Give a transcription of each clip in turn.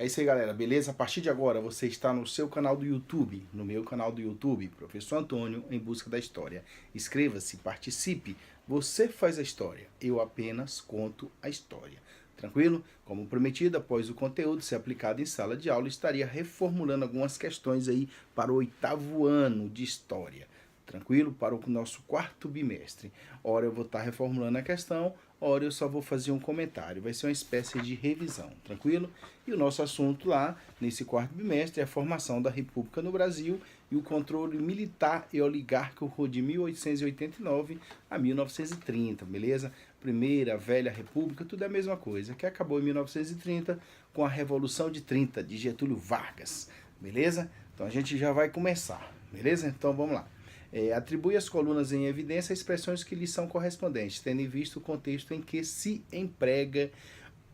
É isso aí, galera, beleza? A partir de agora você está no seu canal do YouTube, no meu canal do YouTube, Professor Antônio em Busca da História. Inscreva-se, participe, você faz a história, eu apenas conto a história. Tranquilo? Como prometido, após o conteúdo ser aplicado em sala de aula, estaria reformulando algumas questões aí para o 8º ano de História. Tranquilo? Para o nosso 4º bimestre. Ora eu vou estar reformulando a questão, ora eu só vou fazer um comentário. Vai ser uma espécie de revisão, tranquilo? E o nosso assunto lá, nesse 4º bimestre, é a formação da República no Brasil e o controle militar e oligárquico de 1889 a 1930, beleza? Primeira, velha República, tudo é a mesma coisa, que acabou em 1930 com a Revolução de 30 de Getúlio Vargas, beleza? Então a gente já vai começar, beleza? Então vamos lá. Atribui às colunas em evidência expressões que lhes são correspondentes, tendo em vista o contexto em que se emprega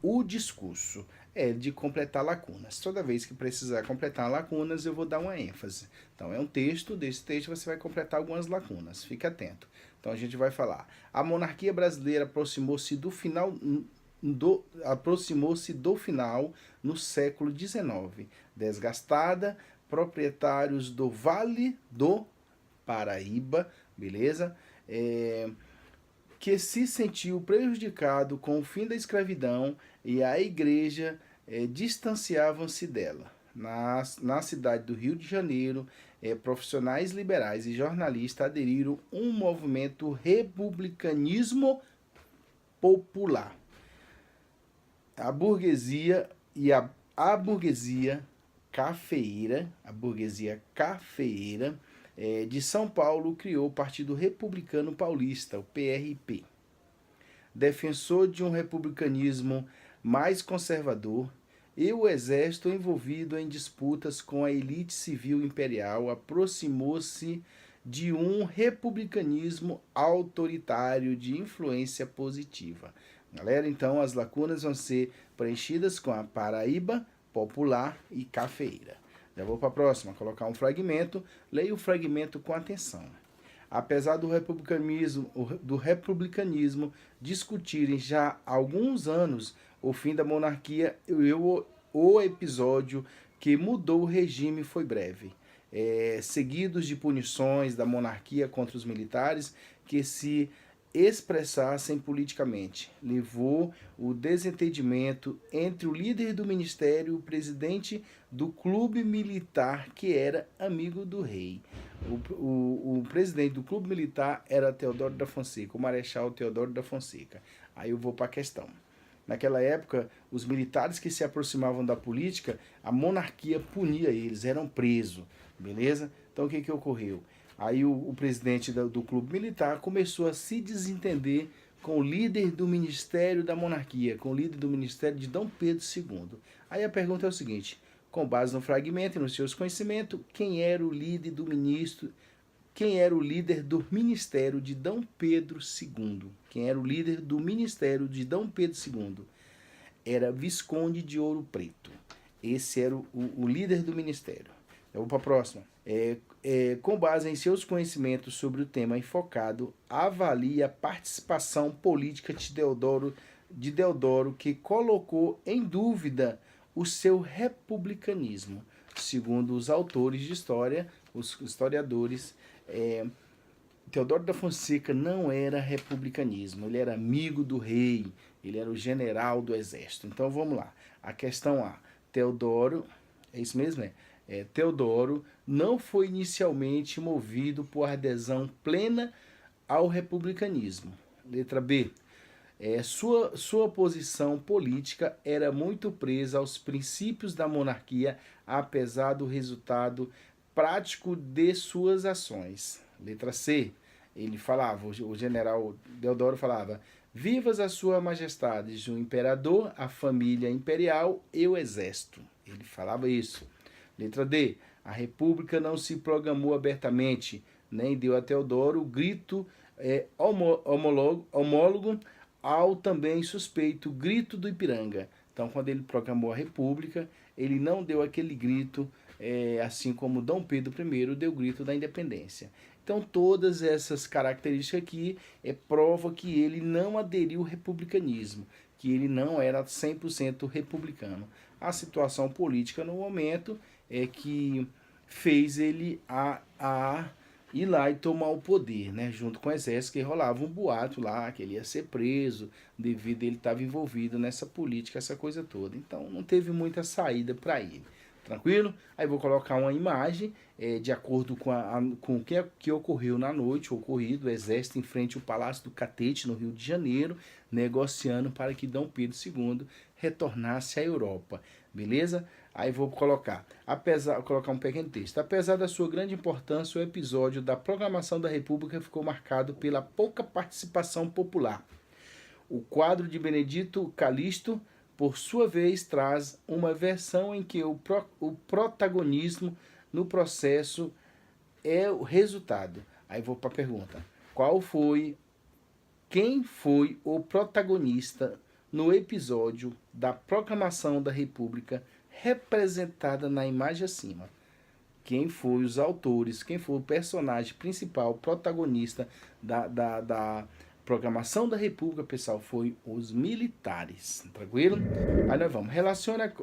o discurso. De completar lacunas. Toda vez que precisar completar lacunas, eu vou dar uma ênfase. Então, é um texto, desse texto você vai completar algumas lacunas. Fique atento. Então, a gente vai falar. A monarquia brasileira aproximou-se do final no século XIX. Desgastada, proprietários do Vale do Paraíba, beleza? Que se sentiu prejudicado com o fim da escravidão e a igreja distanciavam-se dela. Na cidade do Rio de Janeiro, profissionais liberais e jornalistas aderiram a um movimento republicanismo popular. A burguesia cafeeira de São Paulo criou o Partido Republicano Paulista, o PRP. Defensor de um republicanismo mais conservador, e o exército envolvido em disputas com a elite civil imperial aproximou-se de um republicanismo autoritário de influência positiva. Galera, então as lacunas vão ser preenchidas com a Paraíba, popular e cafeeira. Já vou para a próxima, colocar um fragmento, leia o fragmento com atenção. Apesar do republicanismo discutirem já há alguns anos o fim da monarquia, o episódio que mudou o regime foi breve. Seguidos de punições da monarquia contra os militares que se expressassem politicamente. Levou o desentendimento entre o líder do ministério e o presidente do clube militar, que era amigo do rei. O presidente do clube militar era Teodoro da Fonseca, o marechal Teodoro da Fonseca. Aí eu vou para a questão. Naquela época, os militares que se aproximavam da política, a monarquia punia eles, eram presos, beleza? Então o que ocorreu? Aí o presidente do clube militar começou a se desentender com o líder do ministério da monarquia, com o líder do ministério de Dom Pedro II. Aí a pergunta é o seguinte: com base no fragmento e nos seus conhecimentos, quem era o líder do ministério de Dom Pedro II? Quem era o líder do ministério de Dom Pedro II? Era Visconde de Ouro Preto. Esse era o líder do ministério. Eu vou para a próxima. Com base em seus conhecimentos sobre o tema enfocado, avalia a participação política de Deodoro, que colocou em dúvida o seu republicanismo. Segundo os autores de história, os historiadores, Teodoro da Fonseca não era republicanismo, ele era amigo do rei, ele era o general do exército. Então vamos lá. A questão A. Teodoro, é isso mesmo? Teodoro não foi inicialmente movido por adesão plena ao republicanismo. Letra B. Sua posição política era muito presa aos princípios da monarquia, apesar do resultado prático de suas ações. Letra C. Ele falava, o general Deodoro falava: vivas a sua majestade, o imperador, a família imperial e o exército. Ele falava isso. Letra D. A república não se proclamou abertamente, nem deu a Teodoro o grito homólogo ao também suspeito grito do Ipiranga. Então, quando ele proclamou a república, ele não deu aquele grito, assim como Dom Pedro I deu o grito da independência. Então, todas essas características aqui prova que ele não aderiu ao republicanismo, que ele não era 100% republicano. a situação política no momento é que fez ele a ir lá e tomar o poder, né? Junto com o exército, que rolava um boato lá, que ele ia ser preso, devido a ele estar envolvido nessa política, essa coisa toda. Então não teve muita saída para ele. Tranquilo? Aí vou colocar uma imagem de acordo com o que ocorreu na noite, ocorrido, o exército em frente ao Palácio do Catete, no Rio de Janeiro, negociando para que Dom Pedro II retornasse à Europa. Beleza? Aí vou colocar um pequeno texto. Apesar da sua grande importância, o episódio da proclamação da República ficou marcado pela pouca participação popular. O quadro de Benedito Calixto, por sua vez, traz uma versão em que o protagonismo no processo é o resultado. Aí vou para a pergunta. Quem foi o protagonista no episódio da proclamação da República representada na imagem acima? Quem foi os autores, quem foi o personagem principal, protagonista da proclamação da República, pessoal? Foi os militares, tranquilo? Aí nós vamos, relaciona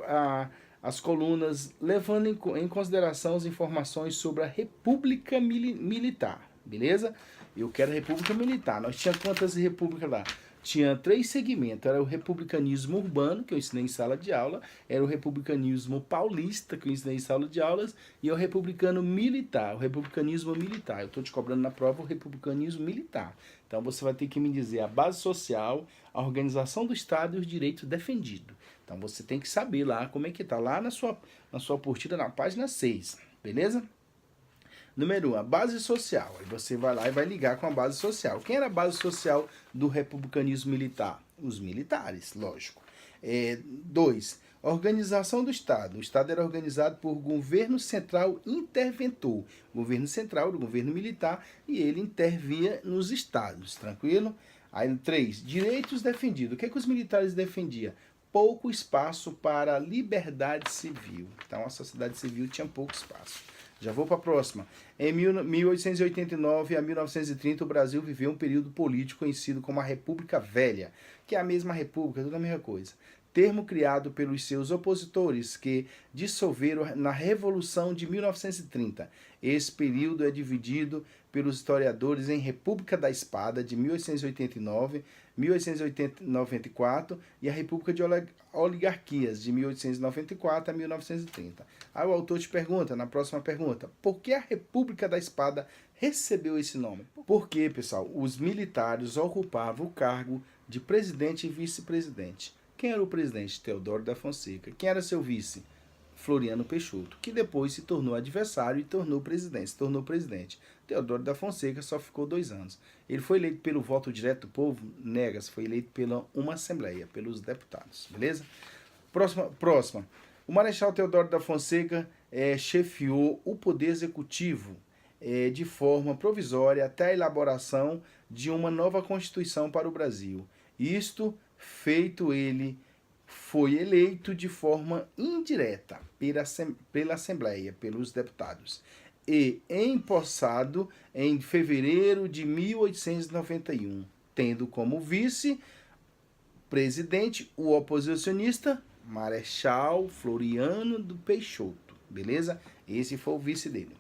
as colunas levando em consideração as informações sobre a República Militar, beleza? Eu quero a República Militar. Nós tínhamos quantas repúblicas lá? Tinha 3 segmentos. Era o republicanismo urbano, que eu ensinei em sala de aula. Era o republicanismo paulista, que eu ensinei em sala de aulas. E o republicano militar, o republicanismo militar. Eu estou te cobrando na prova o republicanismo militar. Então você vai ter que me dizer a base social, a organização do Estado e os direitos defendidos. Então você tem que saber lá como é que está. Lá na sua apostila, na página 6. Beleza? Número 1, a base social. Aí você vai lá e vai ligar com a base social. Quem era a base social do republicanismo militar? Os militares, lógico. 2, organização do Estado. O Estado era organizado por governo central interventor. Governo central do governo militar e ele intervia nos estados, tranquilo? Aí 3, direitos defendidos. O que os militares defendiam? Pouco espaço para a liberdade civil. Então a sociedade civil tinha pouco espaço. Já vou para a próxima. Em 1889 a 1930, o Brasil viveu um período político conhecido como a República Velha, que é a mesma república, tudo a mesma coisa. Termo criado pelos seus opositores, que dissolveram na Revolução de 1930. Esse período é dividido pelos historiadores em República da Espada, de 1889, 1894, e a República de Oligarquias, de 1894 a 1930. Aí o autor te pergunta, na próxima pergunta, por que a República da Espada recebeu esse nome? Porque, pessoal, os militares ocupavam o cargo de presidente e vice-presidente. Quem era o presidente? Teodoro da Fonseca. Quem era seu vice? Floriano Peixoto, que depois se tornou adversário e se tornou presidente. Teodoro da Fonseca só ficou 2 anos. Ele foi eleito pelo voto direto do povo? Negas, foi eleito pela uma assembleia, pelos deputados, beleza? Próxima. O Marechal Teodoro da Fonseca chefiou o Poder Executivo de forma provisória até a elaboração de uma nova Constituição para o Brasil. Isto feito, ele foi eleito de forma indireta pela Assembleia, pelos deputados, e empossado em fevereiro de 1891, tendo como vice-presidente o oposicionista Marechal Floriano do Peixoto, beleza? Esse foi o vice dele.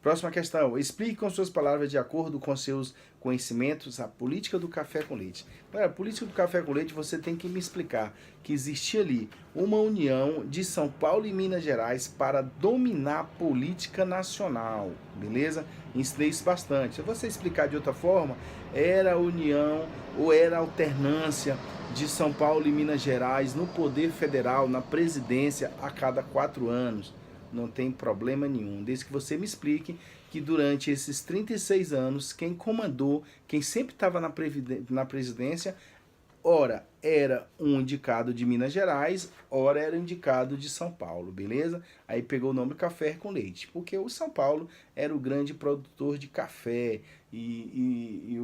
Próxima questão. Explique com suas palavras, de acordo com seus conhecimentos, a política do café com leite. Galera, a política do café com leite, você tem que me explicar que existia ali uma união de São Paulo e Minas Gerais para dominar a política nacional, beleza? Ensinei isso bastante. Se você explicar de outra forma, era a união ou era a alternância de São Paulo e Minas Gerais no poder federal, na presidência, a cada 4 anos. Não tem problema nenhum, desde que você me explique que durante esses 36 anos, quem comandou, quem sempre estava na presidência, ora era um indicado de Minas Gerais, ora era indicado de São Paulo, beleza? Aí pegou o nome Café com Leite, porque o São Paulo era o grande produtor de café e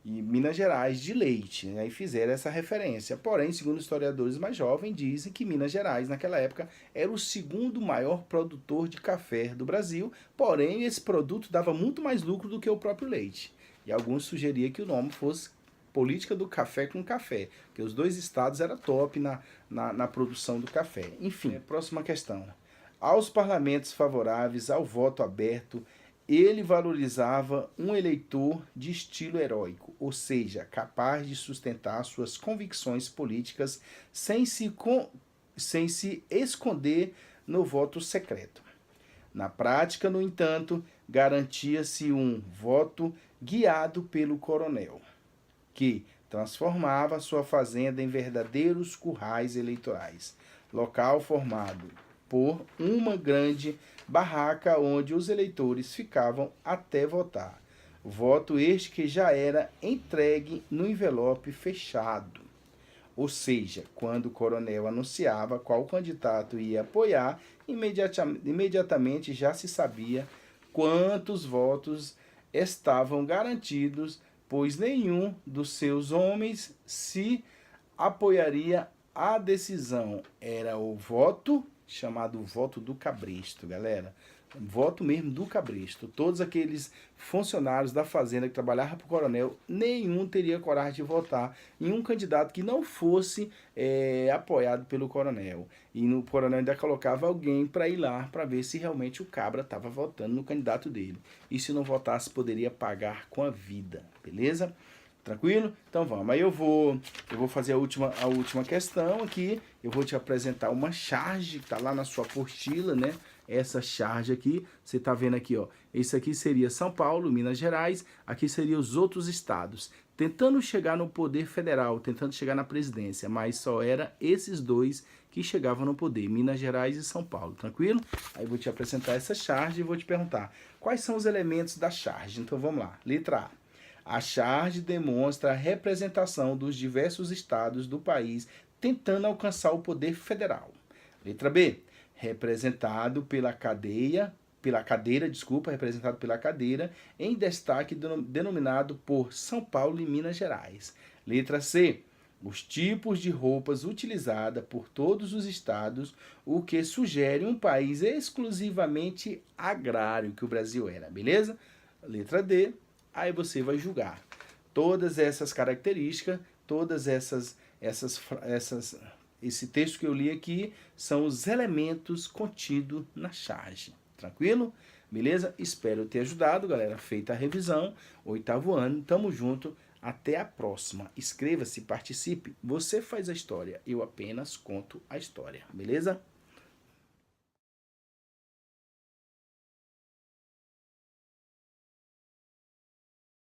Minas Gerais de leite, né? E fizeram essa referência. Porém, segundo historiadores mais jovens, dizem que Minas Gerais, naquela época, era o segundo maior produtor de café do Brasil, porém, esse produto dava muito mais lucro do que o próprio leite. E alguns sugeriam que o nome fosse política do café com café, porque os dois estados eram top na produção do café. Enfim, próxima questão. Aos parlamentos favoráveis ao voto aberto, ele valorizava um eleitor de estilo heróico, ou seja, capaz de sustentar suas convicções políticas sem se esconder no voto secreto. Na prática, no entanto, garantia-se um voto guiado pelo coronel, que transformava sua fazenda em verdadeiros currais eleitorais, local formado por uma grande barraca onde os eleitores ficavam até votar. Voto este que já era entregue no envelope fechado. Ou seja, quando o coronel anunciava qual candidato ia apoiar, imediatamente já se sabia quantos votos estavam garantidos, pois nenhum dos seus homens se apoiaria à decisão. Era o voto chamado voto do cabresto, galera. Voto mesmo do cabresto. Todos aqueles funcionários da fazenda que trabalhavam para o coronel, nenhum teria coragem de votar em um candidato que não fosse apoiado pelo coronel. E o coronel ainda colocava alguém para ir lá para ver se realmente o cabra estava votando no candidato dele. E se não votasse, poderia pagar com a vida, beleza? Tranquilo? Então vamos. Aí eu vou fazer a última questão aqui. Eu vou te apresentar uma charge que está lá na sua apostila, né? Essa charge aqui, você está vendo aqui, ó. Esse aqui seria São Paulo, Minas Gerais. Aqui seriam os outros estados. Tentando chegar no poder federal, tentando chegar na presidência. Mas só era esses dois que chegavam no poder, Minas Gerais e São Paulo. Tranquilo? Aí eu vou te apresentar essa charge e vou te perguntar quais são os elementos da charge. Então vamos lá. Letra A. A charge demonstra a representação dos diversos estados do país tentando alcançar o poder federal. Letra B. Representado pela cadeira, representado pela cadeira, em destaque denominado por São Paulo e Minas Gerais. Letra C. Os tipos de roupas utilizadas por todos os estados, o que sugere um país exclusivamente agrário que o Brasil era, beleza? Letra D. Aí você vai julgar todas essas características, todas esse texto que eu li aqui são os elementos contidos na charge. Tranquilo? Beleza? Espero ter ajudado, galera. Feita a revisão, 8º ano, tamo junto. Até a próxima. Inscreva-se, participe. Você faz a história, eu apenas conto a história. Beleza?